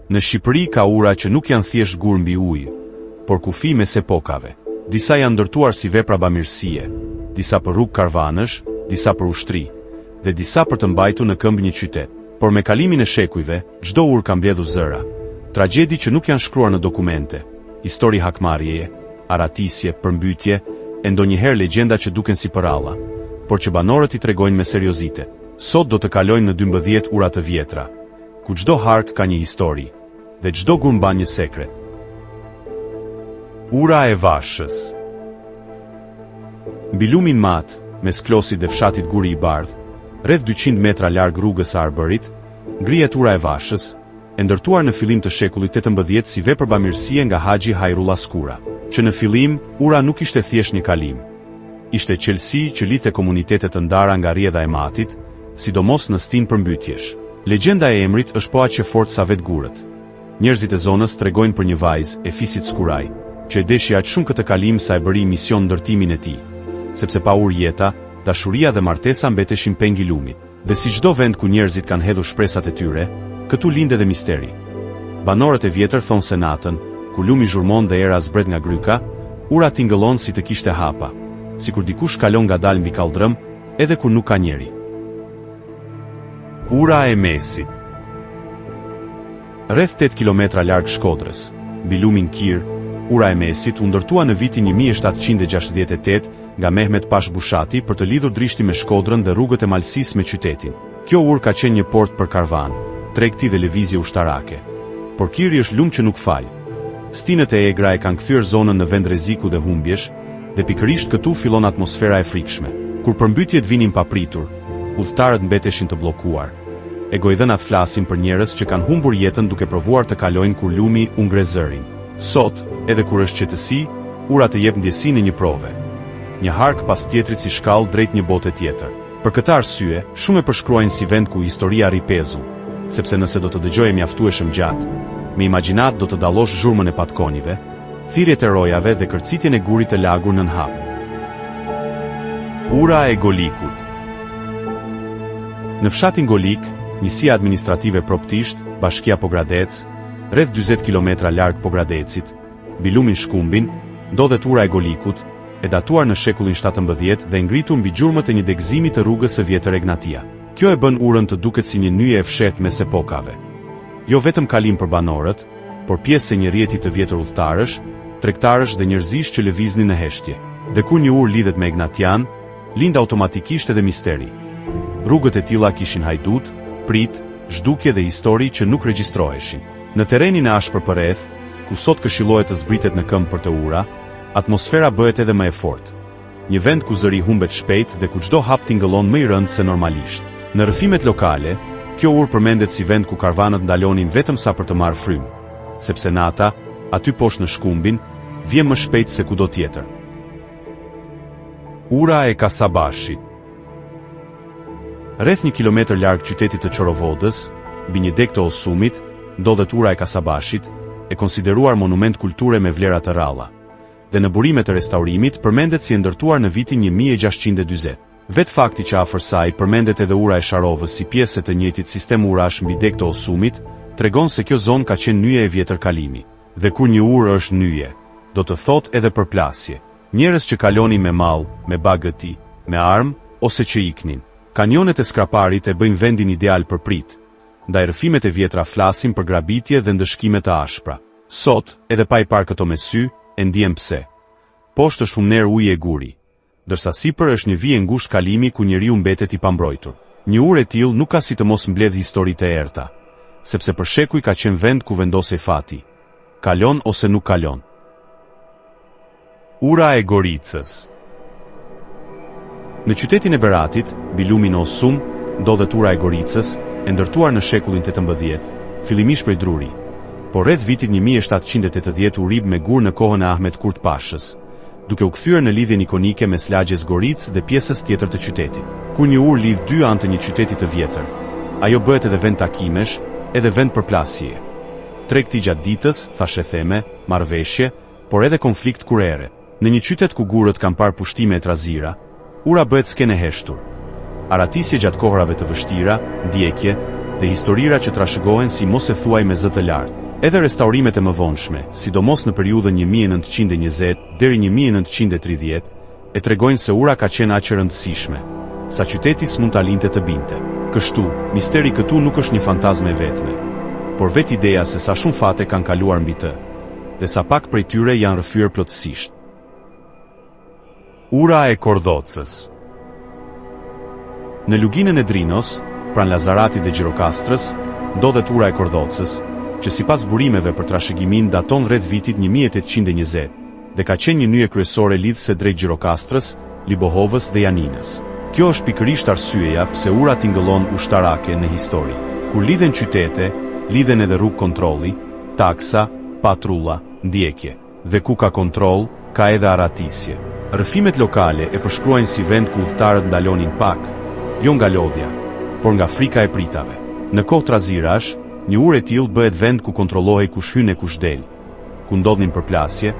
Në Shqipëri ka ura që nuk janë thjesht gur mbi ujë, por kufi mes epokave. Disa janë ndërtuar si vepra bamirësie, disa për rrugë karvanësh, disa për ushtri, dhe disa për të mbajtur në këmbë një qytet. Por me kalimin e shekujve, çdo urë ka mbledhur zëra, tragjedi që nuk janë shkruar në dokumente, histori hakmarrjeje, aratisje, përmbytje, e ndonjëherë legjenda që duken si përralla, por që banorët i tregojnë me seriozitet. Sot do të kalojmë në 12 ura të vjetra, ku çdo hark ka një histori, dhe çdo gur mban një sekret. Ura e Vashës. Mbi lumin mat, mes Klosit dhe fshatit Guri i Bardh, rreth 200 metra larg rrugës së Arbërit, ngrihet ura e Vashës, e ndërtuar në fillim të shekullit 18 si vepër bamirësie nga Haxhi Hajrullah Skura, që në fillim ura nuk ishte thjesht një kalim. Ishte qelësi që lidhte komunitete të ndara nga rrjedha e matit, sidomos në stin përmbytjesh. Legjenda e emrit është po aq e fortë sa vetë gurët. Njerëzit e zonës tregojnë për një vajzë e fisit Skuraj, që e deshi aq shumë këtë kalim sa e bëri mision ndërtimin e tij, sepse pa ur jeta, dashuria dhe martesa mbeteshin pengi lumit. Dhe si çdo vend ku njerëzit kanë hedhur shpresat e tyre, këtu lind edhe misteri. Banorët e vjetër thonë se natën, ku lumi zhurmon dhe era zbret nga gryka, ura tingëllon si të kishte hapa, sikur dikush kalon ngadalë mbi kaldrëm, edhe kur nuk ka njeri. Ura e Mesit. Rreth 8 kilometra larg Shkodrës, mbi lumin Kir, ura e Mesit u ndërtua në vitin 1768 nga Mehmet Pash Bushati për të lidhur drishti me Shkodrën dhe rrugët e malësisë me qytetin. Kjo urë ka qenë një port për karvan, tregti dhe lëvizje ushtarake. Por Kiri është lum që nuk fal. Stinët e egra e kanë kthyer zonën në vend rreziku dhe humbjesh, dhe pikërisht këtu fillon atmosfera e frikshme. Kur përmbytjet vinin papritur, udhëtarët mbeteshin të bllokuar. Egoidhënat flasin për njerëz që kanë humbur jetën duke provuar të kalojnë kur lumi u ngre zërin. Sot, edhe kur është qetësi, ura të jep ndjesinë e një prove. Një hark pas tjetrit si shkallë drejt një bote tjetër. Për këtë arsye, shumë e përshkruajnë si vend ku historia rri pezull, sepse nëse do të dëgjoje mjaftueshëm gjatë, me imagjinat do të dallosh zhurmën e patkonive, thirrjet e rojave dhe kërcitjen e gurit të lagur nën hap. Ura e Golikut. Në fshatin Golik, njësia administrative Proptisht, bashkia Pogradec, rreth 40 kilometra larg Pogradecit, mbi lumin Shkumbin, ndodhet ura e Golikut, e datuar në shekullin 17 dhe ngritur mbi gjurmët e një degëzimi të rrugës së vjetër Egnatia. Kjo e bën urën të duket si një nyje e fshehtë mes epokave. Jo vetëm kalim për banorët, por pjesë e një rrjeti të vjetër udhëtarësh, tregtarësh dhe njerëzish që lëviznin në heshtje. Dhe kur një urë lidhet me Egnatian, lind automatikisht edhe misteri. Rrugët e tilla kishin hajdut, prit, zhdukje dhe histori që nuk regjistroheshin. Në terrenin e ashpër përreth, ku sot këshillohet të zbritet në këmbë për të ura, atmosfera bëhet edhe më e fortë. Një vend ku zëri humbet shpejt dhe ku çdo hap tingëllon më i rënd se normalisht. Në rrëfimet lokale, kjo urë përmendet si vend ku karvanët ndalonin vetëm sa për të marrë frymë, sepse nata, aty poshtë në Shkumbin, vjen më shpejt se kudo tjetër. Ura e Kasabashit. Rreth 1 kilometër larg qytetit të Çorovodës, mbi një deg të Osumit, ndodhet ura e Kasabashit, e konsideruar monument kulture me vlera të rralla. Dhe në burimet e restaurimit përmendet si e ndërtuar në vitin 1640. Vetë fakti që afër saj përmendet edhe ura e Sharovës si pjesë e të njëjtit sistem urash mbi deg të Osumit, tregon se kjo zonë ka qenë nyje e vjetër kalimi. Dhe kur një urë është nyje, do të thotë edhe përplasje. Njerëz që kalonin me mall, me bagëti, me armë ose që iknin. Kanionet e skraparit e bëjnë vendin ideal për prit. Ndaj rrëfimet e vjetra flasin për grabitje dhe ndëshkime të ashpra. Sot, edhe pa i parë këto me sy, e ndjen pse. Poshtë është humner uji e guri, ndërsa sipër është një vijë ngushtë kalimi ku njeriu mbetet i pambrojtur. Një urë e tillë nuk ka si të mos mbledh histori të errta, sepse për shekuj ka qenë vend ku vendosej fati. Kalon ose nuk kalon. Ura e Goricës. Në qytetin e Beratit, mbi lumin Osum, ndodhet ura e Goricës, e ndërtuar në shekullin 18, fillimisht prej druri, por rreth vitit 1780 u rib me gur në kohën e Ahmet Kurt Pashës, duke u kthyer në lidhjen ikonike mes lagjes Goricë dhe pjesës tjetër të qytetit. Kur një urë lidh dy anë të një qyteti të vjetër, ajo bëhet edhe vend takimesh, edhe vend përplasjeje. Tregti gjatë ditës, thashë theme, marrëveshje, por edhe konflikt kurere. Në një qytet ku gurët kanë parë pushtime e trazira, ura bëhet skenë e heshtur. Aratisje gjatë kohërave të vështira, ndjekje, dhe historira që trashëgohen si mos e thuaj me zë të lartë. Edhe restaurimet e mëvonshme, sidomos në periudhën 1920 deri 1930, e tregojnë se ura ka qenë aq e rëndësishme, sa qyteti s'mund ta linte të binte. Kështu, misteri këtu nuk është një fantazme e vetme, por vetë ideja se sa shumë fate kanë kaluar mbi të, dhe sa pak prej tyre janë rrëfyer plotësisht. Ura e Kordhocës. Në luginën e Drinos, pranë Lazaratit dhe Gjirokastrës, ndodhet ura e Kordhocës, që sipas burimeve për trashëgimin daton rreth vitit 1820 dhe ka qenë një nyje kryesore lidhëse drejt Gjirokastrës, Libohovës dhe Janinës. Kjo është pikërisht arsyeja pse ura tingëllon ushtarake në histori. Kur lidhen qytete, lidhen edhe rrugë kontrolli, taksa, patrulla, ndjekje. Dhe ku ka kontroll, ka edhe aratisje. Rrëfimet lokale e përshkruajnë si vend ku udhëtarët ndalonin pak, jo nga lodhja, por nga frika e pritave. Në kohë trazirash, një urë e tillë bëhet vend ku kontrollohej kush hyn e kush del, ku ndodhin përplasje,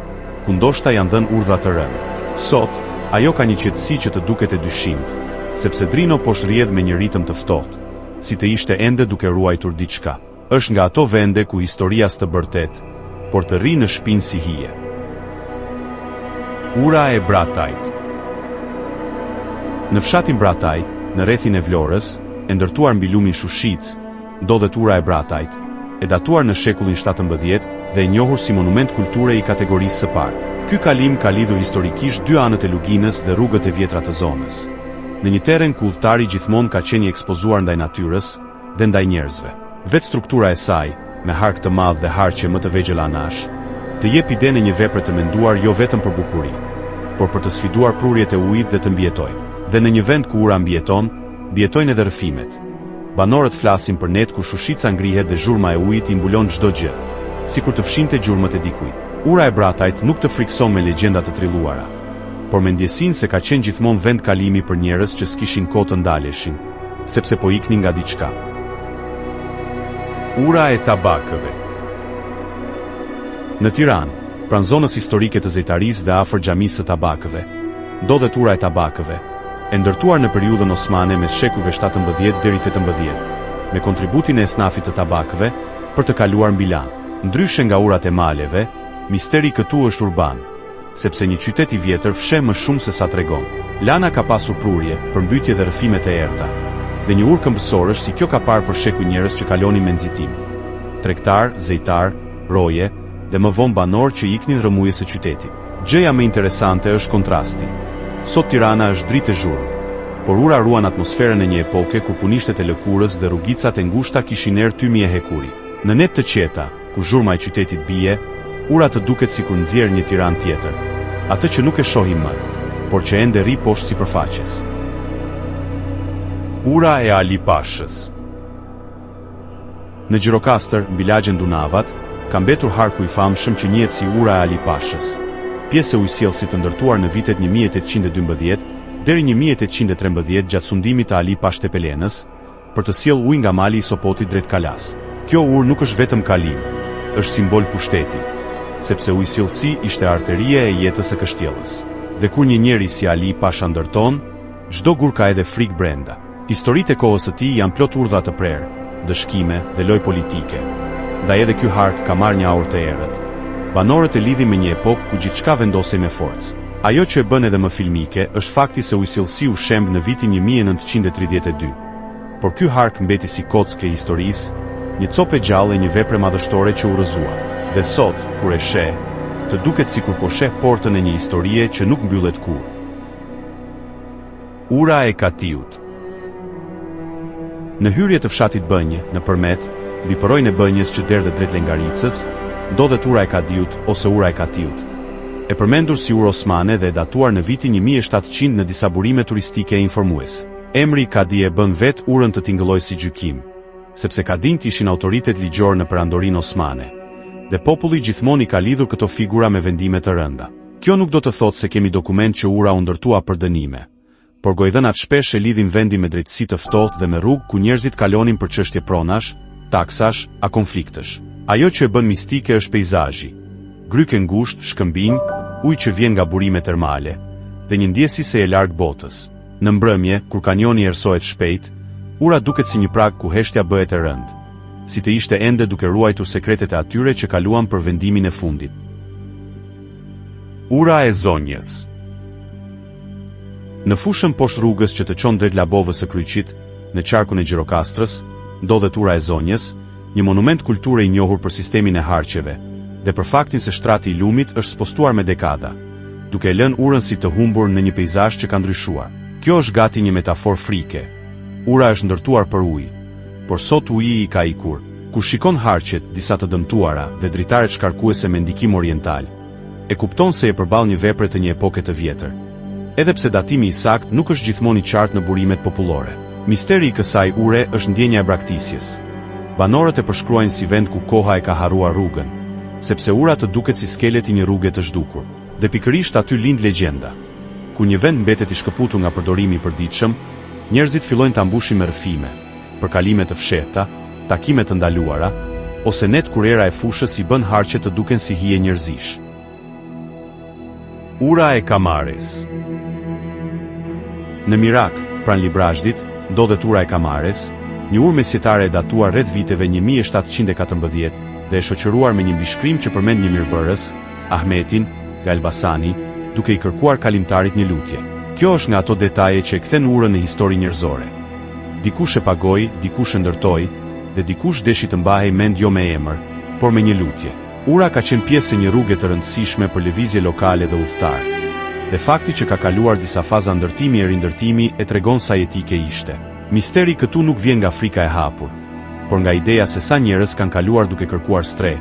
ku ndoshta janë dhënë urdhra të rënda. Sot, ajo ka një qetësi që të duket e dyshimt, sepse Drino po shërjedh me një ritëm të ftohtë, si të ishte ende duke ruajtur diçka. Është nga ato vende ku historia s'të bërtet, por të rri në shpinë si hije. Ura e Bratajt. Në fshatin Brataj, në rrethin e Vlorës, e ndërtuar mbi lumin Shushic, ndodhet ura e Bratajt, e datuar në shekullin 17 dhe e njohur si monument kulture i kategorisë së parë. Ky kalim ka lidhur historikisht dy anët e luginës dhe rrugët e vjetra të zonës. Në një terren ku udhëtari gjithmonë ka qenë i ekspozuar ndaj natyrës dhe ndaj njerëzve. Vetë struktura e saj, me hark të madh dhe harqe më të vegjël anash, të jep idenë e një vepre të menduar jo vetëm për bukurinë, por për të sfiduar prurjet e ujit dhe të mbijetojë. Dhe në një vend ku ura mbijeton, mbijetojnë edhe rrëfimet. Banorët flasin për net ku Shushica ngrihet dhe zhurma e ujit i mbulon çdo gjë, sikur të fshinte gjurmët e dikujt. Ura e Bratajt nuk të frikson me legjenda të trilluara, por me ndjesinë se ka qenë gjithmonë vend kalimi për njerëz që s'kishin kohë të ndaleshin, sepse po iknin nga diçka. Ura e Tabakëve. Në Tiranë, pranë zonës historike të Zejtarisë dhe afër xhamisë së Tabakëve, ndodhet ura e Tabakëve, e ndërtuar në periudhën osmane mes shekujve 17 deri 18, me kontributin e esnafit të Tabakëve për të kaluar mbi lanë. Ndryshe nga urat e maleve, misteri këtu është urban, sepse një qytet i vjetër fshe më shumë se sa tregon. Lana ka pasur prurje, përmbytje dhe rrëfime të errta, dhe një urë këmbësorësh si kjo ka parë për shekuj njerëz që kalonin me nxitim. Tregtar, zejtar, roje dhe më vonë banor që iknin rrëmujës së qytetit. Gjëja më interesante është kontrasti. Sot Tirana është dritë e zhurmë, por ura ruan atmosferën e një epoke ku punishtet e lëkurës dhe rrugicat e ngushta kishin erë tymi e hekuri. Në net të qeta, ku zhurma e qytetit bie, ura të duket sikur nxjerr një Tiranë tjetër, atë që nuk e shohim më, por që ende rri poshtë sipërfaqes. Ura e Ali Pashës. Në Gjirokastër, mbi lagjen Dunavat, ka mbetur harku i famshëm që njihet si ura e Ali Pashës. Pjesë e ujësjellësit të ndërtuar në vitet 1812 deri 1813 gjatë sundimit të Ali Pash Tepelenës, për të sjellë ujë nga mali i Sopotit drejt Kalas. Kjo urë nuk është vetëm kalim, është simbol pushteti, sepse ujësjellësi ishte arteria e jetës së kështjellës. Dhe kur një njeri si Ali Pasha ndërton, çdo gur ka edhe frikë brenda. Historitë e kohës së tij janë plot urdhra të prerë, dëshkime dhe loj politike. Ndaj edhe ky hark ka marrë një aurë të errët. Banorët e lidhin me një epokë ku gjithçka vendosej me forcë. Ajo që e bën edhe më filmike është fakti se ujësjellësi u shemb në vitin 1932. Por ky hark mbeti si kockë e historisë, një copë e gjallë e një vepre madhështore që u rrëzua. Dhe sot, kur e sheh, të duket sikur po sheh portën e një historie që nuk mbyllet kurrë. Ura e Katiut. Në hyrje të fshatit Bënjë, në përmet, mbi përrojën e Bënjës që derdhet drejt Lengaricës, ndodhet ura e Kadiut ose ura e Katiut. E përmendur si urë osmane dhe e datuar në vitin 1700 në disa burime turistike e informuese. Emri Kadi e bën vetë urën të tingëlloj si gjykim, sepse Kadint ishin autoritet ligjor në perandorinë osmane, dhe populli gjithmonë i ka lidhur këto figura me vendime të rënda. Kjo nuk do të thotë se kemi dokument që ura u ndërtua për dënime, por gojdhënat shpesh e lidhin vendin me drejtësi të ftohtë dhe me rrugë ku njerëzit kalonin për çështje pronash, taksash, a konfliktesh. Ajo që e bën mistike është peizazhi. Gryke ngushtë, shkëmbinj, ujë që vjen nga burime termale, dhe një ndjesi se e larg botës. Në mbrëmje, kur kanjoni ersohet shpejt, Ura duket si një prag ku heshtja bëhet e rëndë, si të ishte ende duke ruajtur sekretet e atyre që kaluan për vendimin e fundit. Ura e zonjës. Në fushën poshtë rrugës që të çon drejt Labovës së Kryqit, në qarkun e Gjirokastrës, ndodhet Ura e Zonjës, një monument kulture i njohur për sistemin e harqeve, dhe për faktin se shtrati i lumit është spostuar me dekada, duke lënë urën si të humbur në një peizazh që ka ndryshuar. Kjo është gati një metaforë frike. Ura është ndërtuar për ujë, por sot uji i ka ikur. Kur shikon harqet, disa të dëmtuara dhe dritaret shkarkuese me ndikim oriental, e kupton se e përball një vepre të një epoke të vjetër. Edhe pse datimi i saktë nuk është gjithmonë i qartë në burimet popullore. Misteri i kësaj ure është ndjenja e braktisjes. Banorët e përshkruajnë si vend ku koha e ka harruar rrugën, sepse ura të duket si skeleti një rruge të zhdukur. Dhe pikërisht aty lind legjenda. Kur një vend mbetet i shkëputur nga përdorimi i përditshëm, njerëzit fillojnë ta mbushin me rrëfime, përkalime të fshehta, takime të ndaluara, ose net kur era e fushës i bën harqe të duken si hije njerëzish. Ura e Kamares. Në Mirak, pranë Librazhdit, ndodhet Ura e Kamares, një urë mesjetare e datuar rreth viteve 1714 dhe e shoqëruar me një mbishkrim që përmend një mirëbërës, Ahmetin nga Elbasani, duke i kërkuar kalimtarit një lutje. Kjo është nga ato detaje që e kthen urën në histori njerëzore. Dikush e pagoi, dikush e ndërtoi, dhe dikush deshi të mbahej mend jo me emër, por me një lutje. Ura ka qenë pjesë e një rruge të rëndësishme për lëvizje lokale dhe udhëtar. Dhe fakti që ka kaluar disa faza ndërtimi e rindërtimi e tregon sa jetike ishte. Misteri këtu nuk vjen nga frika e hapur, por nga ideja se sa njerëz kanë kaluar duke kërkuar stre,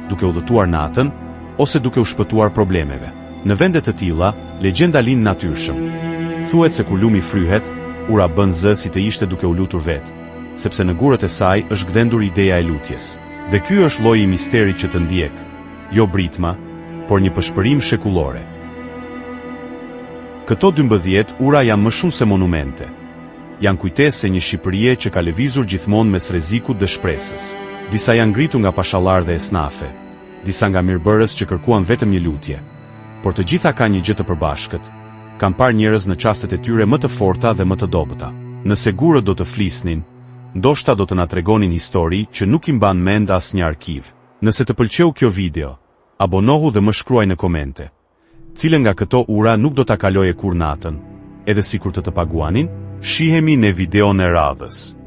duke udhëtuar natën, ose duke u shpëtuar problemeve. Në vende të tilla, legjenda lind natyrshëm. Thuhet se kur lumi fryhet, ura bën zë si të ishte duke u lutur vetë, sepse në gurët e saj është gdhendur ideja e lutjes. Dhe ky është lloji i misterit që të ndjek, jo britma, por një pëshpërim shekullore. Këto 12 ura janë më shumë se monumente. Janë kujtesë se një Shqipërie që ka lëvizur gjithmonë mes rrezikut dhe shpresës. Disa janë ngritur nga pashallar dhe esnafe, disa nga mirëbërës që kërkuan vetëm një lutje. Por të gjitha kanë një gjë të përbashkët. Kanë parë njerëz në çastet e tyre më të forta dhe më të dobëta. Nëse gurët do të flisnin, ndoshta do të na tregonin histori që nuk i mban mend asnjë arkiv. Nëse të pëlqeu kjo video, abonohu dhe më shkruaj në komente. Cilën nga këto ura nuk do ta kaloje kur natën, edhe sikur të paguanin? Shihemi në videon e radhës.